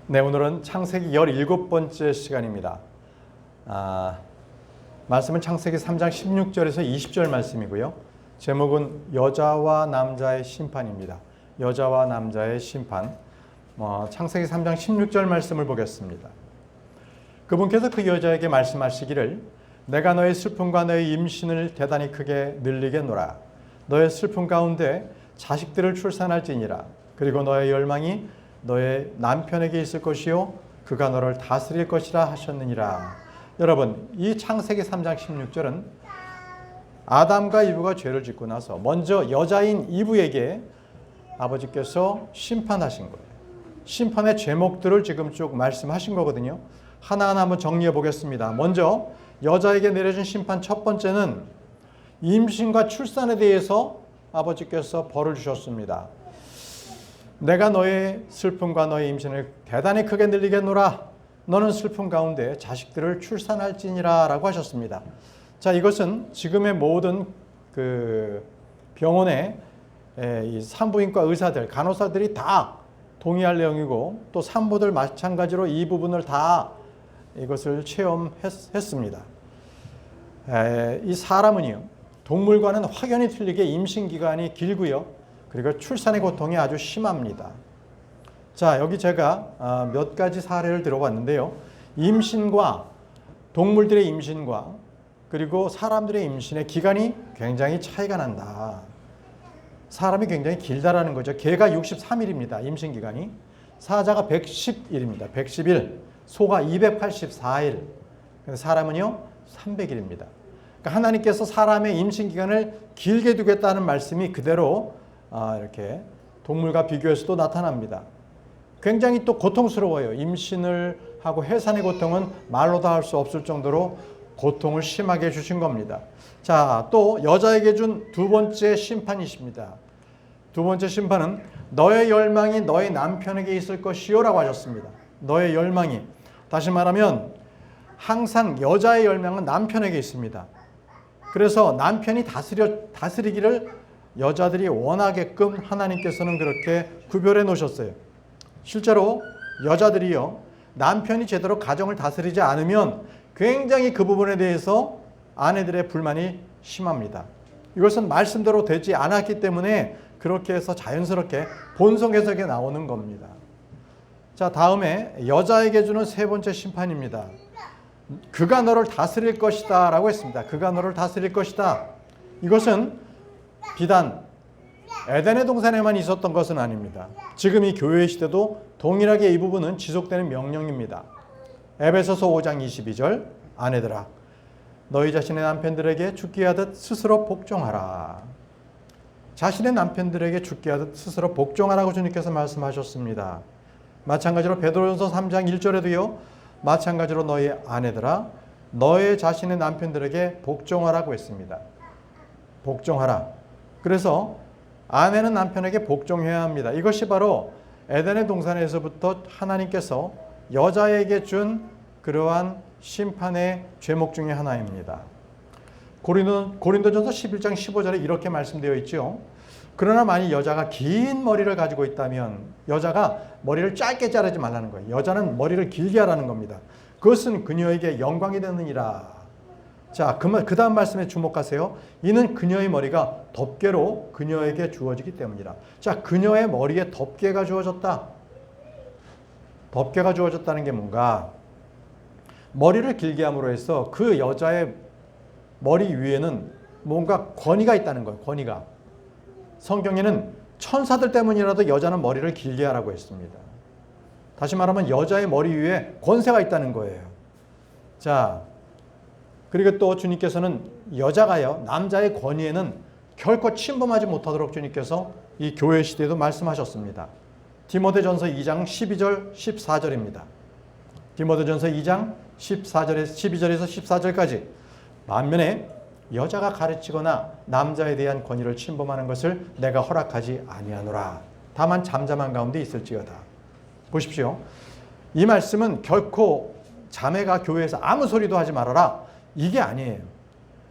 네, 오늘은 창세기 17번째 시간입니다. 말씀은 창세기 3장 16절에서 20절 말씀이고요. 제목은 여자와 남자의 심판입니다. 여자와 남자의 심판. 창세기 3장 16절 말씀을 보겠습니다. 그분께서 그 여자에게 말씀하시기를 내가 너의 슬픔과 너의 임신을 대단히 크게 늘리겠노라. 너의 슬픔 가운데 자식들을 출산할지니라. 그리고 너의 열망이 너의 남편에게 있을 것이요 그가 너를 다스릴 것이라 하셨느니라. 여러분, 이 창세기 3장 16절은 아담과 이브가 죄를 짓고 나서 먼저 여자인 이브에게 아버지께서 심판하신 거예요. 심판의 제목들을 지금 쭉 말씀하신 거거든요. 하나하나 한번 정리해 보겠습니다. 먼저 여자에게 내려진 심판 첫 번째는 임신과 출산에 대해서 아버지께서 벌을 주셨습니다. 내가 너의 슬픔과 너의 임신을 대단히 크게 늘리겠노라. 너는 슬픔 가운데 자식들을 출산할지니라 라고 하셨습니다. 자, 이것은 지금의 모든 병원의 이 산부인과 의사들, 간호사들이 다 동의할 내용이고 또 산모들 마찬가지로 이 부분을 다 이것을 체험했습니다. 이 사람은요, 동물과는 확연히 틀리게 임신 기간이 길고요. 그리고 출산의 고통이 아주 심합니다. 자, 여기 제가 몇 가지 사례를 들어봤는데요. 임신과 동물들의 임신과 그리고 사람들의 임신의 기간이 굉장히 차이가 난다. 사람이 굉장히 길다라는 거죠. 개가 63일입니다. 임신 기간이. 사자가 110일입니다. 110일. 소가 284일. 사람은요 300일입니다. 그러니까 하나님께서 사람의 임신 기간을 길게 두겠다는 말씀이 그대로 이렇게 동물과 비교해서도 나타납니다. 굉장히 또 고통스러워요. 임신을 하고 해산의 고통은 말로 다 할 수 없을 정도로 고통을 심하게 주신 겁니다. 자, 또 여자에게 준 두 번째 심판이십니다. 두 번째 심판은 너의 열망이 너의 남편에게 있을 것이요 라고 하셨습니다. 너의 열망이. 다시 말하면 항상 여자의 열망은 남편에게 있습니다. 그래서 남편이 다스리기를 여자들이 원하게끔 하나님께서는 그렇게 구별해 놓으셨어요. 실제로 여자들이요, 남편이 제대로 가정을 다스리지 않으면 굉장히 그 부분에 대해서 아내들의 불만이 심합니다. 이것은 말씀대로 되지 않았기 때문에 그렇게 해서 자연스럽게 본성에서 나오는 겁니다. 자, 다음에 여자에게 주는 세 번째 심판입니다. 그가 너를 다스릴 것이다 라고 했습니다. 그가 너를 다스릴 것이다. 이것은 비단 에덴의 동산에만 있었던 것은 아닙니다. 지금 이 교회 시대도 동일하게 이 부분은 지속되는 명령입니다. 에베소서 5장 22절 아내들아 너희 자신의 남편들에게 죽게 하듯 스스로 복종하라. 자신의 남편들에게 죽게 하듯 스스로 복종하라고 주님께서 말씀하셨습니다. 마찬가지로 베드로전서 3장 1절에도요. 마찬가지로 너희 아내들아 너의 자신의 남편들에게 복종하라고 했습니다. 복종하라. 그래서 아내는 남편에게 복종해야 합니다. 이것이 바로 에덴의 동산에서부터 하나님께서 여자에게 준 그러한 심판의 죄목 중에 하나입니다. 고린도전서 11장 15절에 이렇게 말씀되어 있죠. 그러나 만일 여자가 긴 머리를 가지고 있다면 여자가 머리를 짧게 자르지 말라는 거예요. 여자는 머리를 길게 하라는 겁니다. 그것은 그녀에게 영광이 되느니라. 자, 그 다음 말씀에 주목하세요. 이는 그녀의 머리가 덮개로 그녀에게 주어지기 때문이라. 자, 그녀의 머리에 덮개가 주어졌다. 덮개가 주어졌다는 게 뭔가? 머리를 길게 함으로 해서 그 여자의 머리 위에는 뭔가 권위가 있다는 거예요. 권위가. 성경에는 천사들 때문이라도 여자는 머리를 길게 하라고 했습니다. 다시 말하면 여자의 머리 위에 권세가 있다는 거예요. 자, 그리고 또 주님께서는 여자가요, 남자의 권위에는 결코 침범하지 못하도록 주님께서 이 교회 시대에도 말씀하셨습니다. 디모데전서 2장 12절 14절입니다. 디모데전서 2장 12절에서 14절까지 반면에 여자가 가르치거나 남자에 대한 권위를 침범하는 것을 내가 허락하지 아니하노라. 다만 잠잠한 가운데 있을지어다. 보십시오. 이 말씀은 결코 자매가 교회에서 아무 소리도 하지 말아라. 이게 아니에요.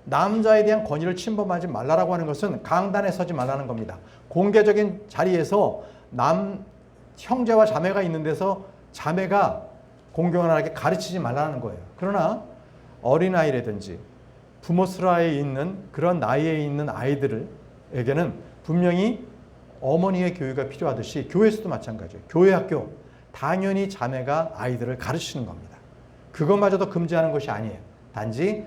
남자에 대한 권위를 침범하지 말라라고 하는 것은 강단에 서지 말라는 겁니다. 공개적인 자리에서 형제와 자매가 있는 데서 자매가 공경하게 가르치지 말라는 거예요. 그러나 어린아이라든지 부모 슬하에 있는 그런 나이에 있는 아이들에게는 분명히 어머니의 교육이 필요하듯이 교회에서도 마찬가지예요. 교회 학교 당연히 자매가 아이들을 가르치는 겁니다. 그것마저도 금지하는 것이 아니에요. 단지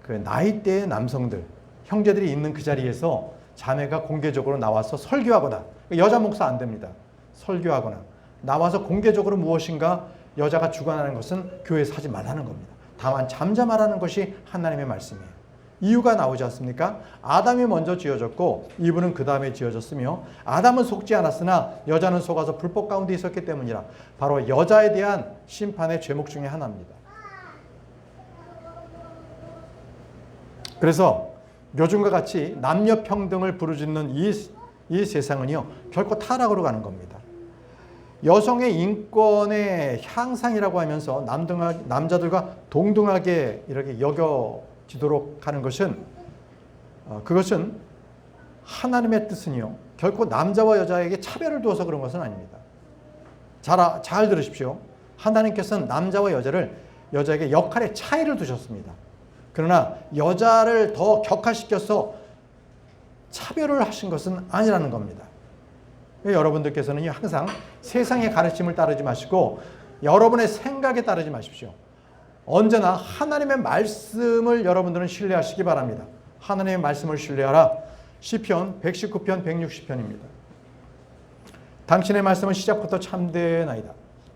그 나이대의 남성들, 형제들이 있는 그 자리에서 자매가 공개적으로 나와서 설교하거나, 여자 목사 안 됩니다. 설교하거나 나와서 공개적으로 무엇인가 여자가 주관하는 것은 교회에서 하지 말라는 겁니다. 다만 잠잠하라는 것이 하나님의 말씀이에요. 이유가 나오지 않습니까? 아담이 먼저 지어졌고 이브는 그 다음에 지어졌으며 아담은 속지 않았으나 여자는 속아서 불법 가운데 있었기 때문이라. 바로 여자에 대한 심판의 죄목 중에 하나입니다. 그래서 요즘과 같이 남녀 평등을 부르짖는 이 세상은요, 결코 타락으로 가는 겁니다. 여성의 인권의 향상이라고 하면서 남자들과 동등하게 이렇게 여겨지도록 하는 것은, 그것은 하나님의 뜻은요, 결코 남자와 여자에게 차별을 두어서 그런 것은 아닙니다. 잘 들으십시오. 하나님께서는 남자와 여자에게 역할의 차이를 두셨습니다. 그러나 여자를 더 격화시켜서 차별을 하신 것은 아니라는 겁니다. 여러분들께서는 항상 세상의 가르침을 따르지 마시고 여러분의 생각에 따르지 마십시오. 언제나 하나님의 말씀을 여러분들은 신뢰하시기 바랍니다. 하나님의 말씀을 신뢰하라. 시편 119편 160편입니다. 당신의 말씀은 시작부터 참되나이다.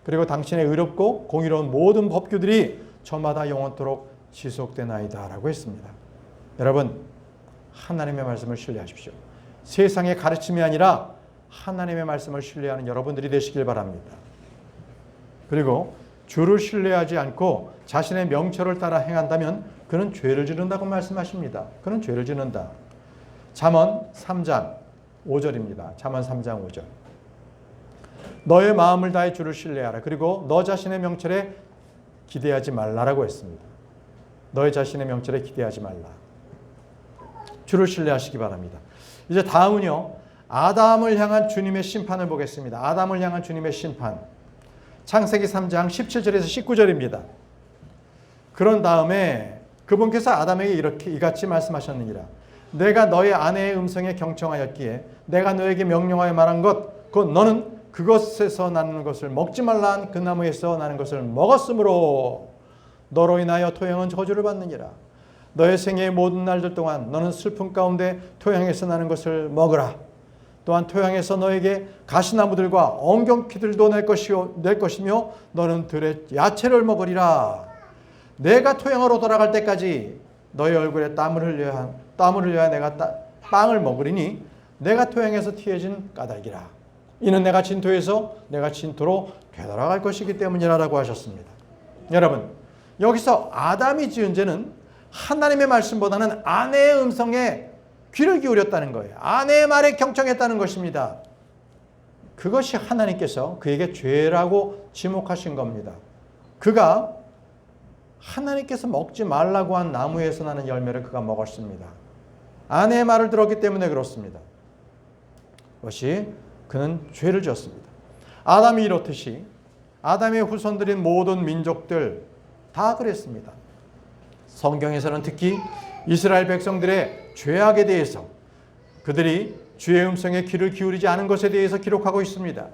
그리고 당신의 의롭고 공의로운 모든 법규들이 저마다 영원토록 지속되나이다 라고 했습니다. 여러분, 하나님의 말씀을 신뢰하십시오. 세상의 가르침이 아니라 하나님의 말씀을 신뢰하는 여러분들이 되시길 바랍니다. 그리고 주를 신뢰하지 않고 자신의 명철을 따라 행한다면 그는 죄를 지른다고 말씀하십니다. 그는 죄를 지른다. 잠언 3장 5절입니다. 잠언 3장 5절. 너의 마음을 다해 주를 신뢰하라. 그리고 너 자신의 명철에 기대하지 말라라고 했습니다. 너의 자신의 명철에 기대하지 말라. 주를 신뢰하시기 바랍니다. 이제 다음은요, 아담을 향한 주님의 심판을 보겠습니다. 아담을 향한 주님의 심판. 창세기 3장 17절에서 19절입니다. 그런 다음에 그분께서 아담에게 이같이 말씀하셨느니라. 내가 너의 아내의 음성에 경청하였기에 내가 너에게 명령하여 말한 것, 곧 너는 그것에서 나는 것을 먹지 말라 한 그 나무에서 나는 것을 먹었으므로 너로 인하여 토형은 저주를 받느니라. 너의 생애의 모든 날들 동안 너는 슬픔 가운데 토양에서 나는 것을 먹으라. 또한 토양에서 너에게 가시나무들과 엉겅퀴들도 낼 것이며 너는 들의 야채를 먹으리라. 내가 토양으로 돌아갈 때까지 너의 얼굴에 땀을 흘려야 내가 빵을 먹으리니 내가 토양에서 튀어진 까닭이라. 이는 내가 진토에서 내가 진토로 되돌아갈 것이기 때문이라고 하셨습니다. 여러분, 여기서 아담이 지은 죄는 하나님의 말씀보다는 아내의 음성에 귀를 기울였다는 거예요. 아내의 말에 경청했다는 것입니다. 그것이 하나님께서 그에게 죄라고 지목하신 겁니다. 그가 하나님께서 먹지 말라고 한 나무에서 나는 열매를 그가 먹었습니다. 아내의 말을 들었기 때문에 그렇습니다. 그것이 그는 죄를 지었습니다. 아담이 이렇듯이 아담의 후손들인 모든 민족들 다 그랬습니다. 성경에서는 특히 이스라엘 백성들의 죄악에 대해서, 그들이 주의 음성에 귀를 기울이지 않은 것에 대해서 기록하고 있습니다.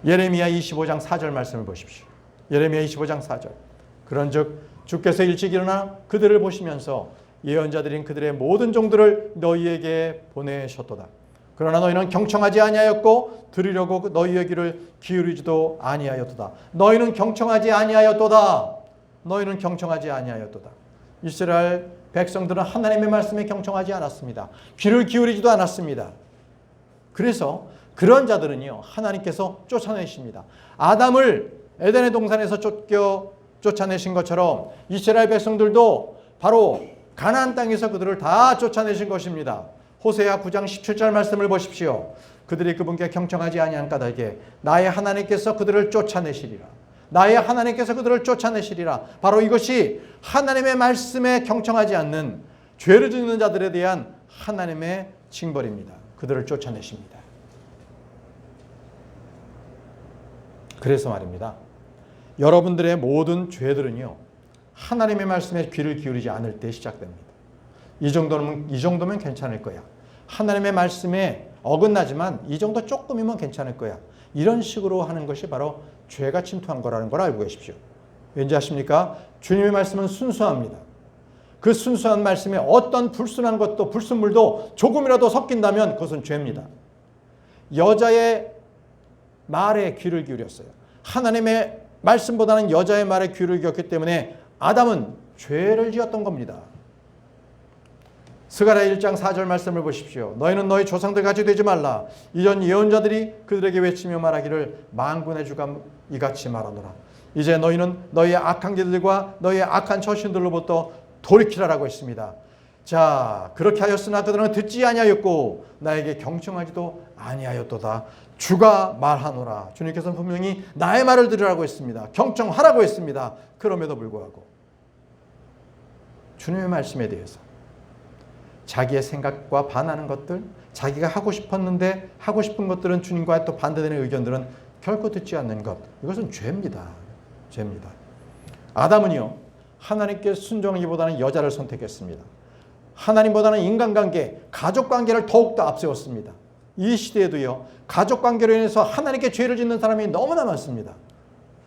예레미야 25장 4절 말씀을 보십시오. 예레미야 25장 4절. 그런즉 주께서 일찍 일어나 그들을 보시면서 예언자들인 그들의 모든 종들을 너희에게 보내셨도다. 그러나 너희는 경청하지 아니하였고 들으려고 너희의 귀를 기울이지도 아니하였도다. 너희는 경청하지 아니하였도다. 너희는 경청하지 아니하였도다. 이스라엘 백성들은 하나님의 말씀에 경청하지 않았습니다. 귀를 기울이지도 않았습니다. 그래서 그런 자들은요, 하나님께서 쫓아내십니다. 아담을 에덴의 동산에서 쫓아내신 것처럼 이스라엘 백성들도 바로 가나안 땅에서 그들을 다 쫓아내신 것입니다. 호세아 9장 17절 말씀을 보십시오. 그들이 그분께 경청하지 아니한 까닭에 나의 하나님께서 그들을 쫓아내시리라. 나의 하나님께서 그들을 쫓아내시리라. 바로 이것이 하나님의 말씀에 경청하지 않는 죄를 짓는 자들에 대한 하나님의 징벌입니다. 그들을 쫓아내십니다. 그래서 말입니다. 여러분들의 모든 죄들은요, 하나님의 말씀에 귀를 기울이지 않을 때 시작됩니다. 이 정도면 괜찮을 거야. 하나님의 말씀에 어긋나지만 이 정도 조금이면 괜찮을 거야. 이런 식으로 하는 것이 바로 죄가 침투한 거라는 걸 알고 계십시오. 왠지 아십니까? 주님의 말씀은 순수합니다. 그 순수한 말씀에 어떤 불순한 것도 불순물도 조금이라도 섞인다면 그것은 죄입니다. 여자의 말에 귀를 기울였어요. 하나님의 말씀보다는 여자의 말에 귀를 기울였기 때문에 아담은 죄를 지었던 겁니다. 스가랴 1장 4절 말씀을 보십시오. 너희는 너희 조상들같이 되지 말라. 이전 예언자들이 그들에게 외치며 말하기를 만군의 주가 이같이 말하노라. 이제 너희는 너희의 악한 길들과 너희의 악한 처신들로부터 돌이키라라고 했습니다. 자, 그렇게 하였으나 그들은 듣지 아니하였고 나에게 경청하지도 아니하였도다. 주가 말하노라. 주님께서는 분명히 나의 말을 들으라고 했습니다. 경청하라고 했습니다. 그럼에도 불구하고 주님의 말씀에 대해서 자기의 생각과 반하는 것들, 자기가 하고 싶었는데 하고 싶은 것들은 주님과 또 반대되는 의견들은 결코 듣지 않는 것, 이것은 죄입니다. 죄입니다. 아담은요, 하나님께 순종하기보다는 여자를 선택했습니다. 하나님보다는 인간관계, 가족관계를 더욱더 앞세웠습니다. 이 시대에도요, 가족관계로 인해서 하나님께 죄를 짓는 사람이 너무나 많습니다.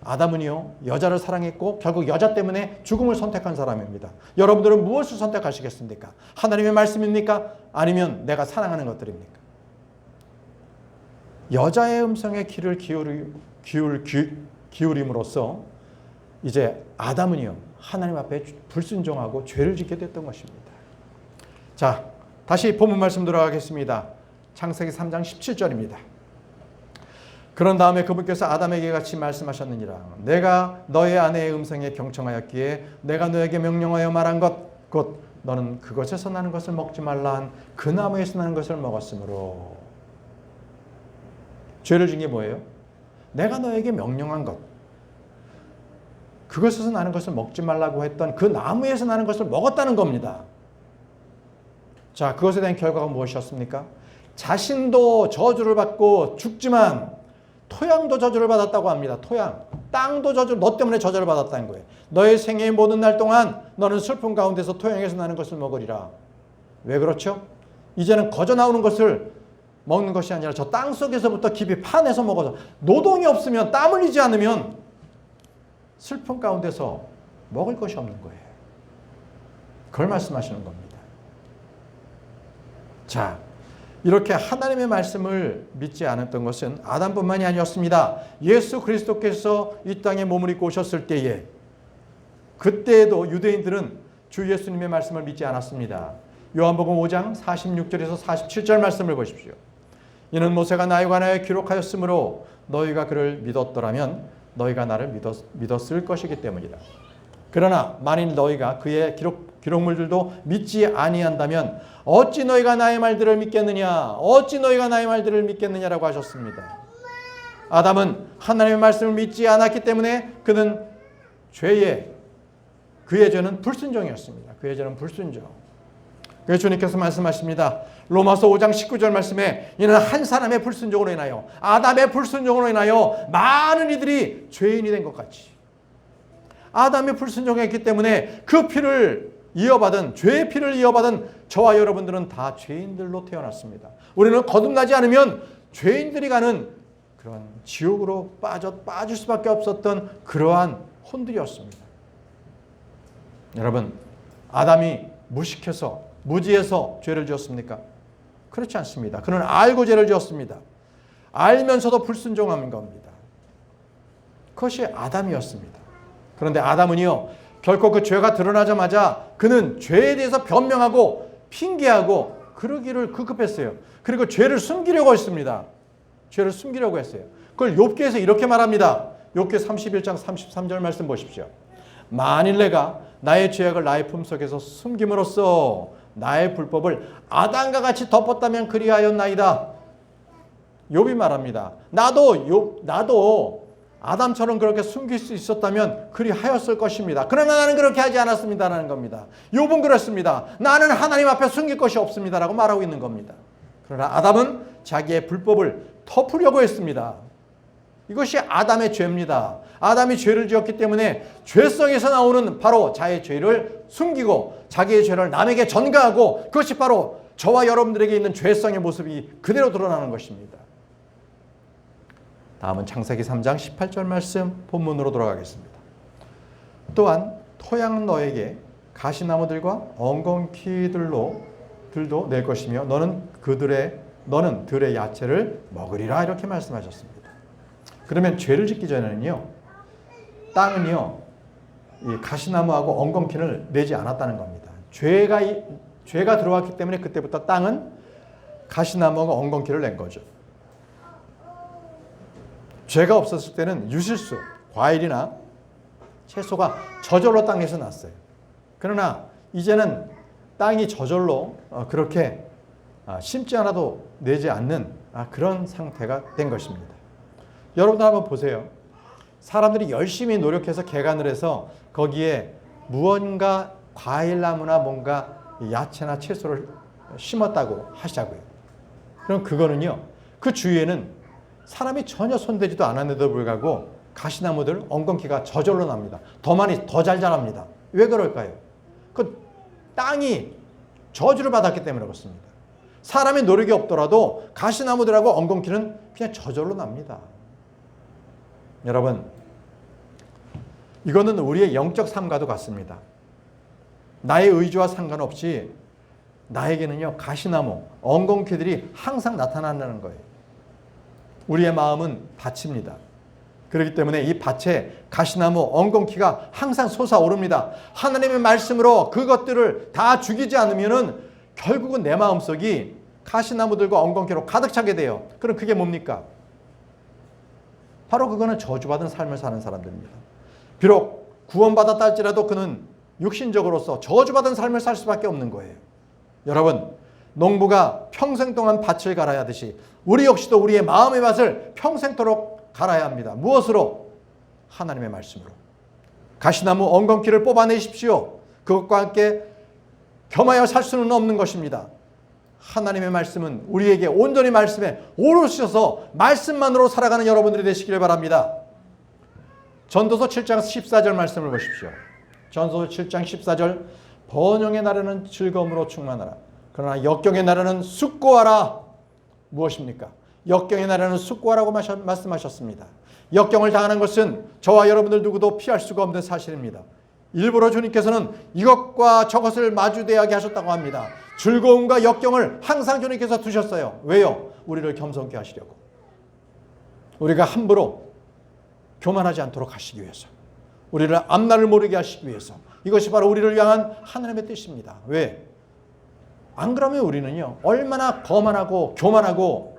아담은요, 여자를 사랑했고 결국 여자 때문에 죽음을 선택한 사람입니다. 여러분들은 무엇을 선택하시겠습니까? 하나님의 말씀입니까? 아니면 내가 사랑하는 것들입니까? 여자의 음성에 귀를 기울임으로써 이제 아담은요, 하나님 앞에 불순종하고 죄를 짓게 됐던 것입니다. 자, 다시 본문 말씀 들어가겠습니다. 창세기 3장 17절입니다. 그런 다음에 그분께서 아담에게 같이 말씀하셨느니라. 내가 너의 아내의 음성에 경청하였기에 내가 너에게 명령하여 말한 것, 곧 너는 그것에서 나는 것을 먹지 말라 한 그 나무에서 나는 것을 먹었으므로. 죄를 진 게 뭐예요? 내가 너에게 명령한 것, 그것에서 나는 것을 먹지 말라고 했던 그 나무에서 나는 것을 먹었다는 겁니다. 자, 그것에 대한 결과가 무엇이었습니까? 자신도 저주를 받고 죽지만 토양도 저주를 받았다고 합니다. 토양, 땅도 너 때문에 저주를 받았다는 거예요. 너의 생애의 모든 날 동안 너는 슬픔 가운데서 토양에서 나는 것을 먹으리라. 왜 그렇죠? 이제는 거저 나오는 것을 먹는 것이 아니라 저 땅 속에서부터 깊이 파내서 먹어서, 노동이 없으면, 땀 흘리지 않으면 슬픔 가운데서 먹을 것이 없는 거예요. 그걸 말씀하시는 겁니다. 자, 이렇게 하나님의 말씀을 믿지 않았던 것은 아담뿐만이 아니었습니다. 예수 그리스도께서 이 땅에 몸을 입고 오셨을 때에, 그때에도 유대인들은 주 예수님의 말씀을 믿지 않았습니다. 요한복음 5장 46절에서 47절 말씀을 보십시오. 이는 모세가 나에 관하여 기록하였으므로 너희가 그를 믿었더라면 너희가 나를 믿었을 것이기 때문이다. 그러나 만일 너희가 그의 기록물들도 믿지 아니한다면 어찌 너희가 나의 말들을 믿겠느냐? 어찌 너희가 나의 말들을 믿겠느냐라고 하셨습니다. 아담은 하나님의 말씀을 믿지 않았기 때문에 그는 그의 죄는 불순종이었습니다. 그의 죄는 불순종. 그래서 주님께서 말씀하십니다. 로마서 5장 19절 말씀에 이는 한 사람의 불순종으로 인하여, 아담의 불순종으로 인하여 많은 이들이 죄인이 된 것 같이, 아담이 불순종했기 때문에 그 피를 이어받은, 죄의 피를 이어받은 저와 여러분들은 다 죄인들로 태어났습니다. 우리는 거듭나지 않으면 죄인들이 가는 그런 지옥으로 빠질 수밖에 없었던 그러한 혼들이었습니다. 여러분, 아담이 무지해서 죄를 지었습니까? 그렇지 않습니다. 그는 알고 죄를 지었습니다. 알면서도 불순종한 겁니다. 그것이 아담이었습니다. 그런데 아담은요, 결코 그 죄가 드러나자마자 그는 죄에 대해서 변명하고 핑계하고 그러기를 급급했어요. 그리고 죄를 숨기려고 했습니다. 죄를 숨기려고 했어요. 그걸 욥기에서 이렇게 말합니다. 욥기 31장 33절 말씀 보십시오. 만일 내가 나의 죄악을 나의 품속에서 숨김으로써 나의 불법을 아담과 같이 덮었다면 그리하였나이다. 욥이 말합니다. 나도 아담처럼 그렇게 숨길 수 있었다면 그리하였을 것입니다. 그러나 나는 그렇게 하지 않았습니다라는 겁니다. 욥은 그렇습니다. 나는 하나님 앞에 숨길 것이 없습니다라고 말하고 있는 겁니다. 그러나 아담은 자기의 불법을 덮으려고 했습니다. 이것이 아담의 죄입니다. 아담이 죄를 지었기 때문에 죄성에서 나오는 바로 자의 죄를 숨기고 자기의 죄를 남에게 전가하고 그것이 바로 저와 여러분들에게 있는 죄성의 모습이 그대로 드러나는 것입니다. 다음은 창세기 3장 18절 말씀 본문으로 돌아가겠습니다. 또한 토양은 너에게 가시나무들과 엉겅퀴들도 낼 것이며 너는 들의 야채를 먹으리라 이렇게 말씀하셨습니다. 그러면 죄를 짓기 전에는요, 땅은요, 이 가시나무하고 엉겅퀴를 내지 않았다는 겁니다. 죄가 들어왔기 때문에 그때부터 땅은 가시나무하고 엉겅퀴를 낸 거죠. 죄가 없었을 때는 유실수, 과일이나 채소가 저절로 땅에서 났어요. 그러나 이제는 땅이 저절로 그렇게 심지 않아도 내지 않는 그런 상태가 된 것입니다. 여러분들 한번 보세요. 사람들이 열심히 노력해서 개간을 해서 거기에 무언가 과일나무나 뭔가 야채나 채소를 심었다고 하시자고요. 그럼 그거는요, 그 주위에는 사람이 전혀 손대지도 않았는데도 불구하고 가시나무들, 엉겅퀴가 저절로 납니다. 더 많이, 더 잘 자랍니다. 왜 그럴까요? 그 땅이 저주를 받았기 때문에 그렇습니다. 사람의 노력이 없더라도 가시나무들하고 엉겅퀴는 그냥 저절로 납니다. 여러분, 이거는 우리의 영적 삶과도 같습니다. 나의 의지와 상관없이 나에게는요, 가시나무, 엉겅퀴들이 항상 나타난다는 거예요. 우리의 마음은 밭입니다. 그렇기 때문에 이 밭에 가시나무, 엉겅퀴가 항상 솟아오릅니다. 하나님의 말씀으로 그것들을 다 죽이지 않으면은 결국은 내 마음속이 가시나무들과 엉겅퀴로 가득 차게 돼요. 그럼 그게 뭡니까? 바로 그거는 저주받은 삶을 사는 사람들입니다. 비록 구원받았다 할지라도 그는 육신적으로서 저주받은 삶을 살 수밖에 없는 거예요. 여러분, 농부가 평생 동안 밭을 갈아야 하듯이 우리 역시도 우리의 마음의 밭을 평생토록 갈아야 합니다. 무엇으로? 하나님의 말씀으로. 가시나무 엉겅퀴를 뽑아내십시오. 그것과 함께 겸하여 살 수는 없는 것입니다. 하나님의 말씀은 우리에게 온전히 말씀에 오르셔서 말씀만으로 살아가는 여러분들이 되시기를 바랍니다. 전도서 7장 14절 말씀을 보십시오. 전도서 7장 14절 번영의 날에는 즐거움으로 충만하라. 그러나 역경의 날에는 숙고하라. 무엇입니까? 역경의 날에는 숙고하라고 말씀하셨습니다. 역경을 당하는 것은 저와 여러분들 누구도 피할 수가 없는 사실입니다. 일부러 주님께서는 이것과 저것을 마주대하게 하셨다고 합니다. 즐거움과 역경을 항상 주님께서 두셨어요. 왜요? 우리를 겸손케 하시려고. 우리가 함부로 교만하지 않도록 하시기 위해서. 우리를 앞날을 모르게 하시기 위해서. 이것이 바로 우리를 향한 하나님의 뜻입니다. 왜? 안 그러면 우리는요, 얼마나 거만하고 교만하고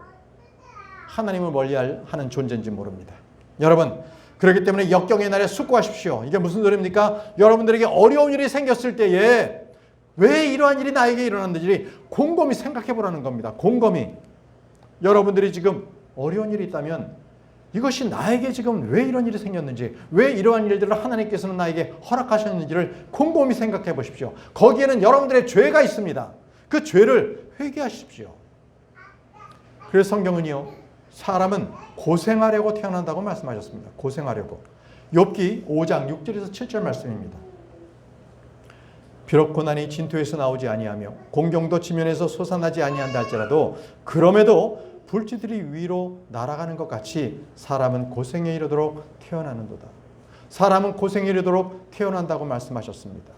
하나님을 멀리하는 존재인지 모릅니다. 여러분, 그렇기 때문에 역경의 날에 숙고하십시오. 이게 무슨 소리입니까? 여러분들에게 어려운 일이 생겼을 때에 왜 이러한 일이 나에게 일어났는지 곰곰이 생각해 보라는 겁니다. 곰곰이. 여러분들이 지금 어려운 일이 있다면 이것이 나에게 지금 왜 이런 일이 생겼는지, 왜 이러한 일들을 하나님께서는 나에게 허락하셨는지를 곰곰이 생각해 보십시오. 거기에는 여러분들의 죄가 있습니다. 그 죄를 회개하십시오. 그래서 성경은요, 사람은 고생하려고 태어난다고 말씀하셨습니다. 고생하려고. 욥기 5장 6절에서 7절 말씀입니다. 비록 고난이 진토에서 나오지 아니하며 공경도 지면에서 솟아나지 아니한다 할지라도 그럼에도 불지들이 위로 날아가는 것 같이 사람은 고생에 이르도록 태어나는도다. 사람은 고생에 이르도록 태어난다고 말씀하셨습니다.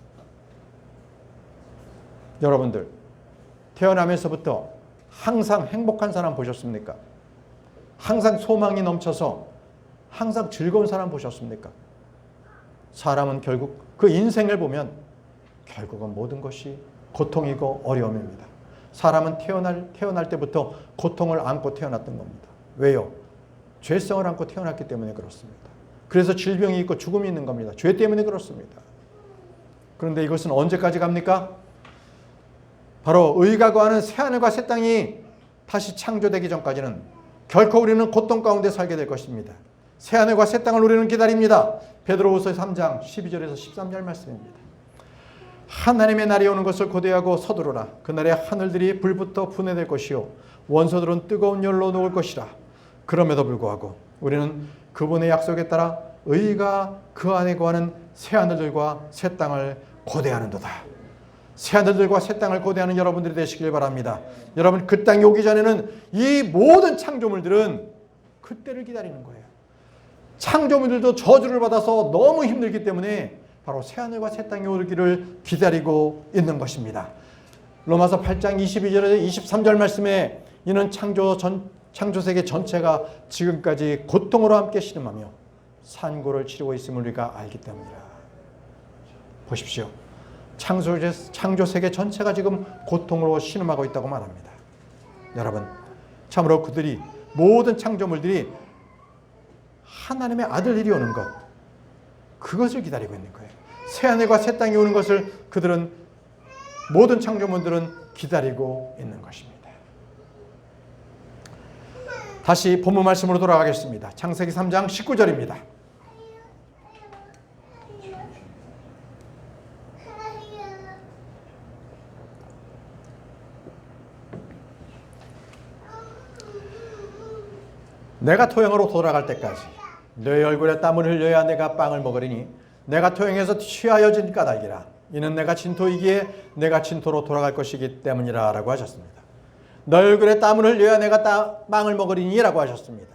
여러분들, 태어나면서부터 항상 행복한 사람 보셨습니까? 항상 소망이 넘쳐서 항상 즐거운 사람 보셨습니까? 사람은 결국 그 인생을 보면 결국은 모든 것이 고통이고 어려움입니다. 사람은 태어날 때부터 고통을 안고 태어났던 겁니다. 왜요? 죄성을 안고 태어났기 때문에 그렇습니다. 그래서 질병이 있고 죽음이 있는 겁니다. 죄 때문에 그렇습니다. 그런데 이것은 언제까지 갑니까? 바로 의가 거하는 새하늘과 새 땅이 다시 창조되기 전까지는 결코 우리는 고통 가운데 살게 될 것입니다. 새하늘과 새 땅을 우리는 기다립니다. 베드로후서 3장 12절에서 13절 말씀입니다. 하나님의 날이 오는 것을 고대하고 서두르라. 그날에 하늘들이 불부터 분해될 것이요 원소들은 뜨거운 열로 녹을 것이라. 그럼에도 불구하고 우리는 그분의 약속에 따라 의가 그 안에 거하는 새하늘들과 새 땅을 고대하는도다. 새하늘들과 새 땅을 고대하는 여러분들이 되시길 바랍니다. 여러분, 그 땅이 오기 전에는 이 모든 창조물들은 그때를 기다리는 거예요. 창조물들도 저주를 받아서 너무 힘들기 때문에 바로 새하늘과 새 땅이 오기를 기다리고 있는 것입니다. 로마서 8장 22절에서 23절 말씀에 이는 창조세계 전체가 지금까지 고통으로 함께 신음하며 산고를 치르고 있음을 우리가 알기 때문이라. 보십시오. 창조세계 전체가 지금 고통으로 신음하고 있다고 말합니다. 여러분, 참으로 그들이 모든 창조물들이 하나님의 아들들이 오는 것, 그것을 기다리고 있는 거예요. 새하늘과 새 땅이 오는 것을 그들은, 모든 창조물들은 기다리고 있는 것입니다. 다시 본문 말씀으로 돌아가겠습니다. 창세기 3장 19절입니다. 내가 토양으로 돌아갈 때까지 너의 얼굴에 땀을 흘려야 내가 빵을 먹으리니 내가 토양에서 취하여진 까닭이라. 이는 내가 진토이기에 내가 진토로 돌아갈 것이기 때문이라 라고 하셨습니다. 너의 얼굴에 땀을 흘려야 내가 빵을 먹으리니 라고 하셨습니다.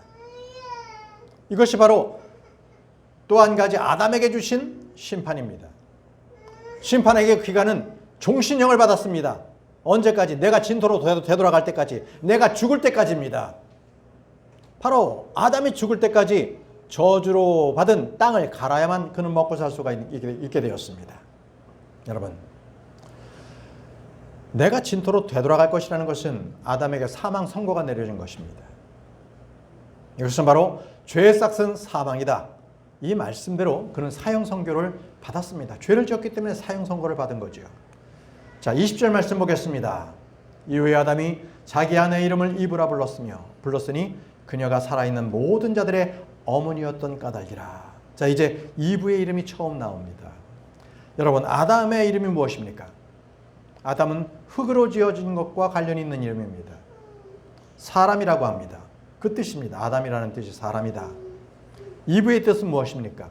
이것이 바로 또 한 가지 아담에게 주신 심판입니다. 심판에게 그가는 종신형을 받았습니다. 언제까지? 내가 진토로 되돌아갈 때까지, 내가 죽을 때까지입니다. 바로 아담이 죽을 때까지 저주로 받은 땅을 갈아야만 그는 먹고 살 수가 있게 되었습니다. 여러분, 내가 진토로 되돌아갈 것이라는 것은 아담에게 사망 선고가 내려진 것입니다. 이것은 바로 죄의 싹은 사망이다. 이 말씀대로 그는 사형 선고를 받았습니다. 죄를 지었기 때문에 사형 선고를 받은 거죠. 자, 20절 말씀 보겠습니다. 이후에 아담이 자기 아내의 이름을 이브라 불렀으니 그녀가 살아있는 모든 자들의 어머니였던 까닭이라. 자, 이제 이브의 이름이 처음 나옵니다. 여러분, 아담의 이름이 무엇입니까? 아담은 흙으로 지어진 것과 관련이 있는 이름입니다. 사람이라고 합니다. 그 뜻입니다. 아담이라는 뜻이 사람이다. 이브의 뜻은 무엇입니까?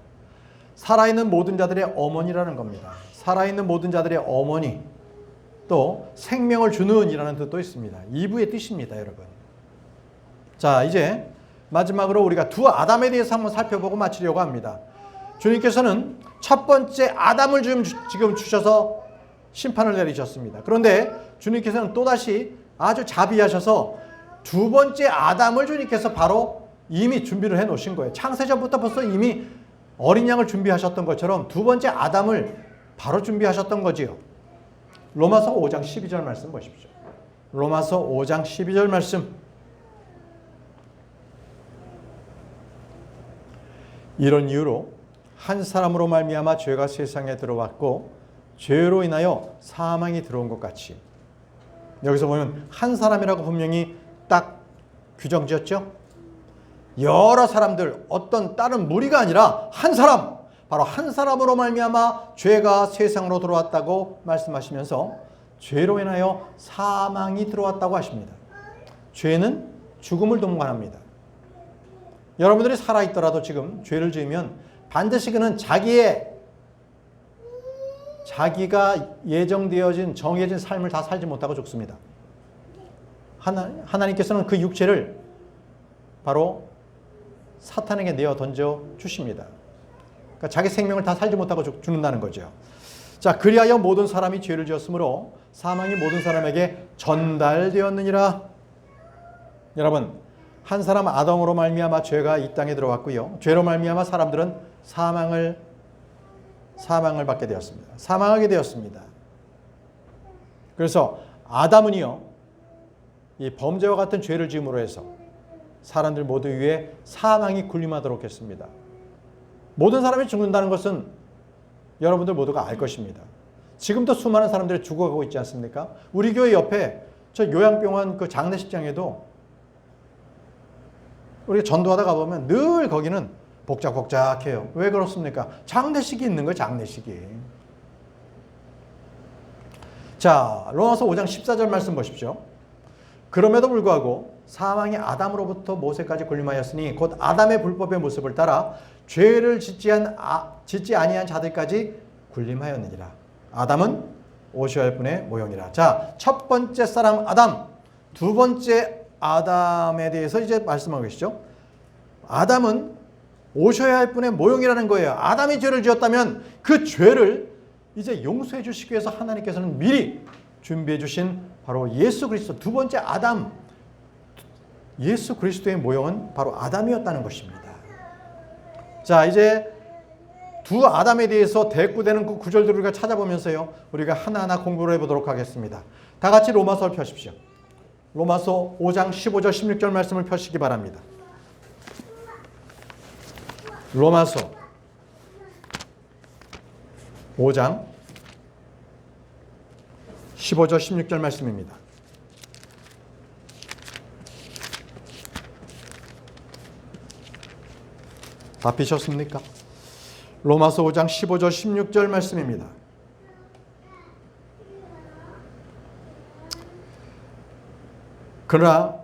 살아있는 모든 자들의 어머니라는 겁니다. 살아있는 모든 자들의 어머니, 또 생명을 주는 이라는 뜻도 있습니다. 이브의 뜻입니다, 여러분. 자, 이제 마지막으로 우리가 두 아담에 대해서 한번 살펴보고 마치려고 합니다. 주님께서는 첫 번째 아담을 지금 주셔서 심판을 내리셨습니다. 그런데 주님께서는 또다시 아주 자비하셔서 두 번째 아담을 주님께서 바로 이미 준비를 해 놓으신 거예요. 창세전부터 벌써 이미 어린 양을 준비하셨던 것처럼 두 번째 아담을 바로 준비하셨던 거지요. 로마서 5장 12절 말씀 보십시오. 로마서 5장 12절 말씀. 이런 이유로 한 사람으로 말미암아 죄가 세상에 들어왔고 죄로 인하여 사망이 들어온 것 같이, 여기서 보면 한 사람이라고 분명히 딱 규정지었죠. 여러 사람들, 어떤 다른 무리가 아니라 한 사람, 바로 한 사람으로 말미암아 죄가 세상으로 들어왔다고 말씀하시면서 죄로 인하여 사망이 들어왔다고 하십니다. 죄는 죽음을 동반합니다. 여러분들이 살아있더라도 지금 죄를 지으면 반드시 그는 자기가 예정되어진 정해진 삶을 다 살지 못하고 죽습니다. 하나님께서는 그 육체를 바로 사탄에게 내어 던져 주십니다. 그러니까 자기 생명을 다 살지 못하고 죽는다는 거죠. 자, 그리하여 모든 사람이 죄를 지었으므로 사망이 모든 사람에게 전달되었느니라. 여러분, 한 사람 아담으로 말미암아 죄가 이 땅에 들어왔고요. 죄로 말미암아 사람들은 사망을 받게 되었습니다. 사망하게 되었습니다. 그래서 아담은요, 이 범죄와 같은 죄를 지음으로 해서 사람들 모두 위에 사망이 군림하도록 했습니다. 모든 사람이 죽는다는 것은 여러분들 모두가 알 것입니다. 지금도 수많은 사람들이 죽어가고 있지 않습니까? 우리 교회 옆에 저 요양병원 그 장례식장에도 우리가 전도하다 가보면 늘 거기는 복작복작해요. 왜 그렇습니까? 장례식이 있는 거예요, 장례식이. 자, 로마서 5장 14절 말씀 보십시오. 그럼에도 불구하고 사망이 아담으로부터 모세까지 군림하였으니 곧 아담의 불법의 모습을 따라 죄를 짓지 아니한 자들까지 군림하였느니라. 아담은 오셔야 할 분의 모형이라. 자, 첫 번째 사람 아담, 두 번째 아담에 대해서 이제 말씀하고 계시죠. 아담은 오셔야 할 분의 모형이라는 거예요. 아담이 죄를 지었다면 그 죄를 이제 용서해 주시기 위해서 하나님께서는 미리 준비해 주신 바로 예수 그리스도, 두 번째 아담, 예수 그리스도의 모형은 바로 아담이었다는 것입니다. 자, 이제 두 아담에 대해서 대꾸되는 그 구절들을 우리가 찾아보면서요, 우리가 하나하나 공부를 해보도록 하겠습니다. 다 같이 로마서를 펴십시오. 로마서 5장 15절 16절 말씀을 펴시기 바랍니다. 로마서 5장 15절 16절 말씀입니다. 다 피셨습니까? 로마서 5장 15절 16절 말씀입니다. 그러나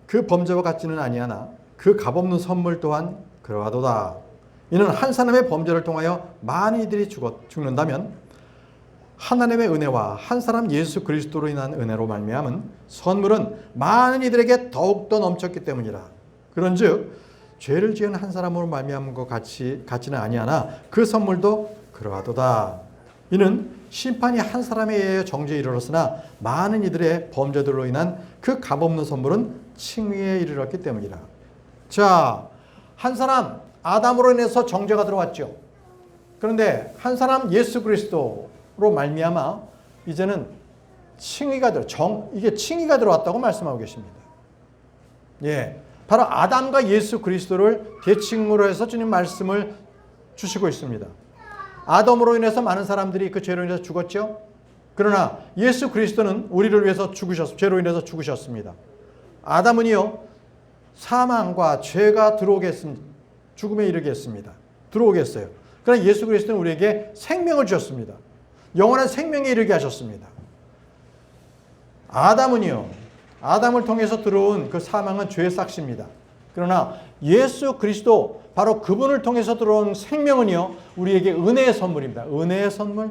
그 범죄와 같지는 아니하나 그 값없는 선물 또한 그러하도다. 이는 한 사람의 범죄를 통하여 많은 이들이 죽는다면 하나님의 은혜와 한 사람 예수 그리스도로 인한 은혜로 말미암은 선물은 많은 이들에게 더욱더 넘쳤기 때문이라. 그런즉 죄를 지은 한 사람으로 말미암은 것 같지는 아니하나 그 선물도 그러하도다. 이는 심판이 한 사람에 의하여 정죄에 이르렀으나 많은 이들의 범죄들로 인한 그 값없는 선물은 칭의에 이르렀기 때문이라. 자, 한 사람 아담으로 인해서 정죄가 들어왔죠. 그런데 한 사람 예수 그리스도로 말미암아 이제는 칭의가 이게 칭의가 들어왔다고 말씀하고 계십니다. 예, 바로 아담과 예수 그리스도를 대칭으로 해서 주님 말씀을 주시고 있습니다. 아담으로 인해서 많은 사람들이 그 죄로 인해서 죽었죠. 그러나 예수 그리스도는 우리를 위해서 죄로 인해서 죽으셨습니다. 아담은요, 사망과 죄가 죽음에 이르게 했습니다. 들어오게 했어요. 그러나 예수 그리스도는 우리에게 생명을 주셨습니다. 영원한 생명에 이르게 하셨습니다. 아담을 통해서 들어온 그 사망은 죄의 삭시입니다. 그러나 예수 그리스도, 바로 그분을 통해서 들어온 생명은요, 우리에게 은혜의 선물입니다. 은혜의 선물.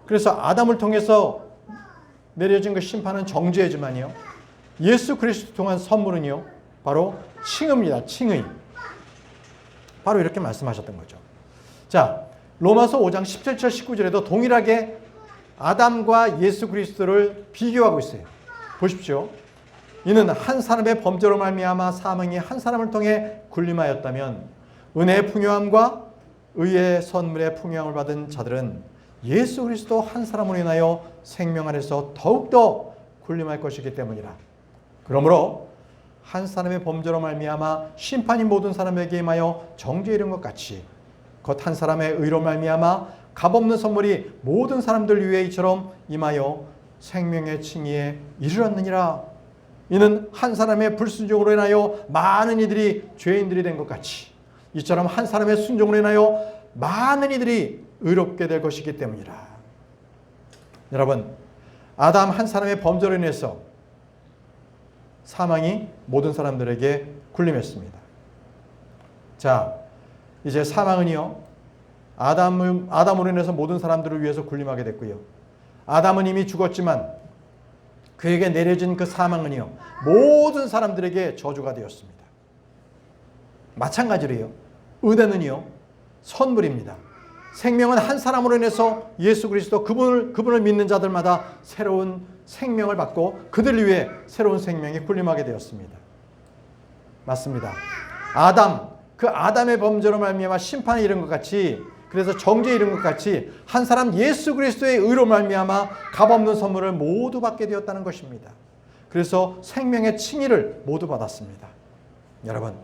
그래서 아담을 통해서 내려진 그 심판은 정죄지만요, 예수 그리스도 통한 선물은요, 바로 칭의입니다. 칭의. 바로 이렇게 말씀하셨던 거죠. 자, 로마서 5장 17절 19절에도 동일하게 아담과 예수 그리스도를 비교하고 있어요. 보십시오. 이는 한 사람의 범죄로 말미암아 사망이 한 사람을 통해 군림하였다면 은혜의 풍요함과 의의 선물의 풍요함을 받은 자들은 예수 그리스도 한 사람으로 인하여 생명 안에서 더욱더 군림할 것이기 때문이라. 그러므로 한 사람의 범죄로 말미암아 심판이 모든 사람에게 임하여 정죄에 이른 것 같이 곧 한 사람의 의로 말미암아 값없는 선물이 모든 사람들 위에 이처럼 임하여 생명의 칭의에 이르렀느니라. 이는 한 사람의 불순종으로 인하여 많은 이들이 죄인들이 된 것 같이 이처럼 한 사람의 순종으로 인하여 많은 이들이 의롭게 될 것이기 때문이라. 여러분, 아담 한 사람의 범죄로 인해서 사망이 모든 사람들에게 군림했습니다. 자, 이제 사망은요, 아담으로 인해서 모든 사람들을 위해서 군림하게 됐고요. 아담은 이미 죽었지만 그에게 내려진 그 사망은요, 모든 사람들에게 저주가 되었습니다. 마찬가지로요, 은혜는요, 선물입니다. 생명은 한 사람으로 인해서 예수 그리스도 그분을 믿는 자들마다 새로운 생명을 받고 그들을 위해 새로운 생명이 군림하게 되었습니다. 맞습니다. 그 아담의 범죄로 말미암아 심판에 이른 것 같이, 그래서 정죄에 이른 것 같이 한 사람 예수 그리스도의 의로 말미암아 값없는 선물을 모두 받게 되었다는 것입니다. 그래서 생명의 칭의를 모두 받았습니다. 여러분,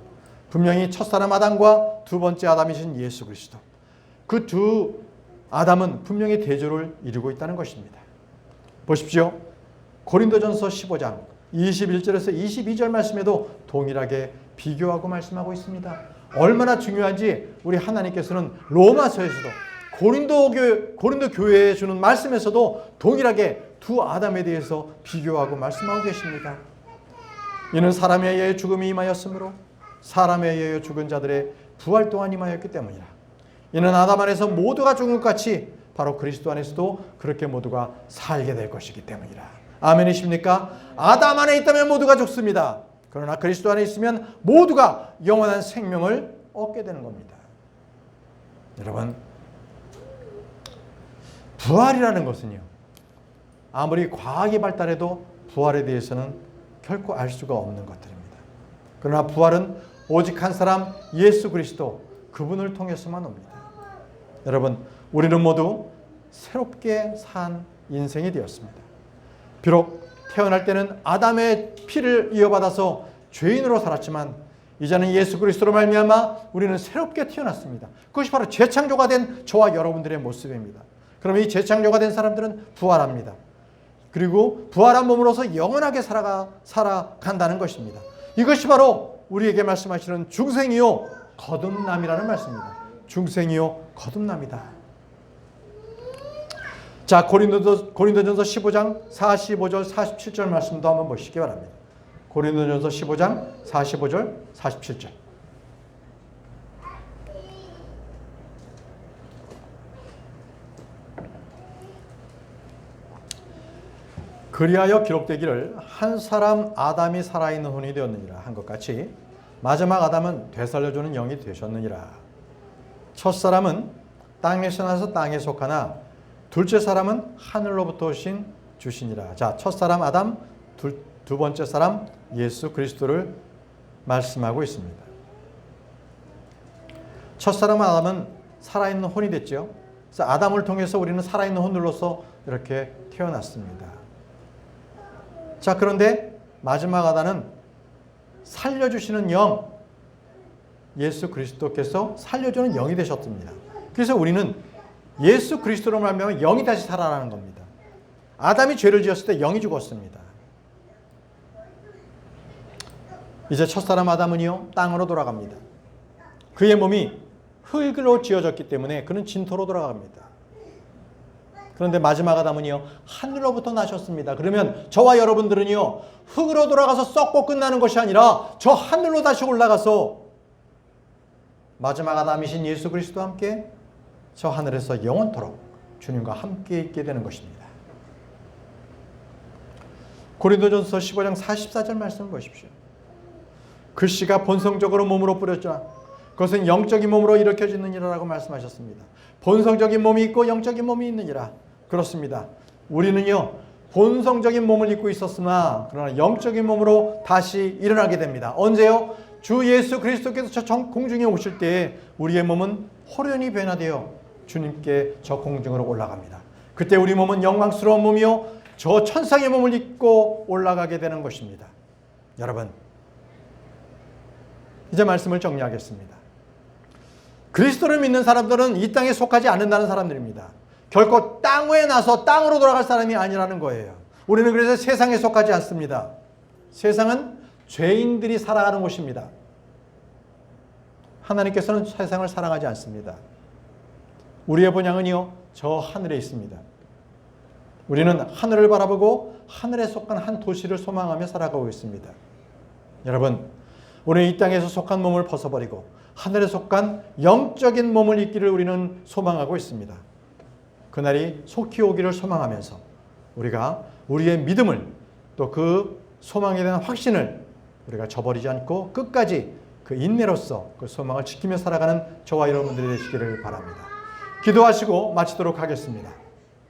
분명히 첫사람 아담과 두 번째 아담이신 예수 그리스도, 그 두 아담은 분명히 대조를 이루고 있다는 것입니다. 보십시오. 고린도전서 15장 21절에서 22절 말씀에도 동일하게 비교하고 말씀하고 있습니다. 얼마나 중요한지 우리 하나님께서는 로마서에서도 고린도 교회에 주는 말씀에서도 동일하게 두 아담에 대해서 비교하고 말씀하고 계십니다. 이는 사람에 의하여 죽음이 임하였으므로 사람에 의하여 죽은 자들의 부활 또한 임하였기 때문이라. 이는 아담 안에서 모두가 죽은 것 같이 바로 그리스도 안에서도 그렇게 모두가 살게 될 것이기 때문이라. 아멘이십니까? 아담 안에 있다면 모두가 죽습니다. 그러나 그리스도 안에 있으면 모두가 영원한 생명을 얻게 되는 겁니다. 여러분, 부활이라는 것은요, 아무리 과학이 발달해도 부활에 대해서는 결코 알 수가 없는 것들입니다. 그러나 부활은 오직 한 사람 예수 그리스도, 그분을 통해서만 옵니다. 여러분, 우리는 모두 새롭게 산 인생이 되었습니다. 비록 태어날 때는 아담의 피를 이어받아서 죄인으로 살았지만 이제는 예수 그리스도로 말미암아 우리는 새롭게 태어났습니다. 그것이 바로 재창조가 된 저와 여러분들의 모습입니다. 그럼 이 재창조가 된 사람들은 부활합니다. 그리고 부활한 몸으로서 영원하게 살아간다는 것입니다. 이것이 바로 우리에게 말씀하시는 중생이요 거듭남이라는 말씀입니다. 중생이요 거듭남이다. 자, 고린도전서 15장 45절 47절 말씀도 한번 보시기 바랍니다. 고린도전서 15장 45절 47절. 그리하여 기록되기를 한 사람 아담이 살아있는 혼이 되었느니라 한 것 같이 마지막 아담은 되살려주는 영이 되셨느니라. 첫 사람은 땅에서 나서 땅에 속하나 둘째 사람은 하늘로부터 오신 주시니라. 자, 첫 사람 아담, 두 번째 사람 예수 그리스도를 말씀하고 있습니다. 첫 사람 아담은 살아있는 혼이 됐죠. 그래서 아담을 통해서 우리는 살아있는 혼들로서 이렇게 태어났습니다. 자, 그런데 마지막 아담은 살려주시는 영, 예수 그리스도께서 살려주는 영이 되셨습니다. 그래서 우리는 예수 그리스도로 말미암아 영이 다시 살아나는 겁니다. 아담이 죄를 지었을 때 영이 죽었습니다. 이제 첫사람 아담은요 땅으로 돌아갑니다. 그의 몸이 흙으로 지어졌기 때문에 그는 진토로 돌아갑니다. 그런데 마지막 아담은요 하늘로부터 나셨습니다. 그러면 저와 여러분들은요 흙으로 돌아가서 썩고 끝나는 것이 아니라 저 하늘로 다시 올라가서 마지막 아담이신 예수 그리스도와 함께 저 하늘에서 영원토록 주님과 함께 있게 되는 것입니다. 고린도전서 15장 44절 말씀을 보십시오. 그 씨가 본성적으로 몸으로 뿌렸지만 그것은 영적인 몸으로 일으켜지느니라라고 말씀하셨습니다. 본성적인 몸이 있고 영적인 몸이 있느니라. 그렇습니다. 우리는요 본성적인 몸을 입고 있었으나 그러나 영적인 몸으로 다시 일어나게 됩니다. 언제요? 주 예수 그리스도께서 저 공중에 오실 때에 우리의 몸은 호련히 변화되어 주님께 저 공중으로 올라갑니다. 그때 우리 몸은 영광스러운 몸이요 저 천상의 몸을 입고 올라가게 되는 것입니다. 여러분, 이제 말씀을 정리하겠습니다. 그리스도를 믿는 사람들은 이 땅에 속하지 않는다는 사람들입니다. 결코 땅에 나서 땅으로 돌아갈 사람이 아니라는 거예요. 우리는 그래서 세상에 속하지 않습니다. 세상은 죄인들이 살아가는 곳입니다. 하나님께서는 세상을 사랑하지 않습니다. 우리의 본향은요 저 하늘에 있습니다. 우리는 하늘을 바라보고 하늘에 속한 한 도시를 소망하며 살아가고 있습니다. 여러분, 우리는 이 땅에서 속한 몸을 벗어버리고 하늘에 속한 영적인 몸을 입기를 우리는 소망하고 있습니다. 그날이 속히 오기를 소망하면서 우리가 우리의 믿음을 또 그 소망에 대한 확신을 우리가 저버리지 않고 끝까지 그 인내로서 그 소망을 지키며 살아가는 저와 여러분들이 되시기를 바랍니다. 기도하시고 마치도록 하겠습니다.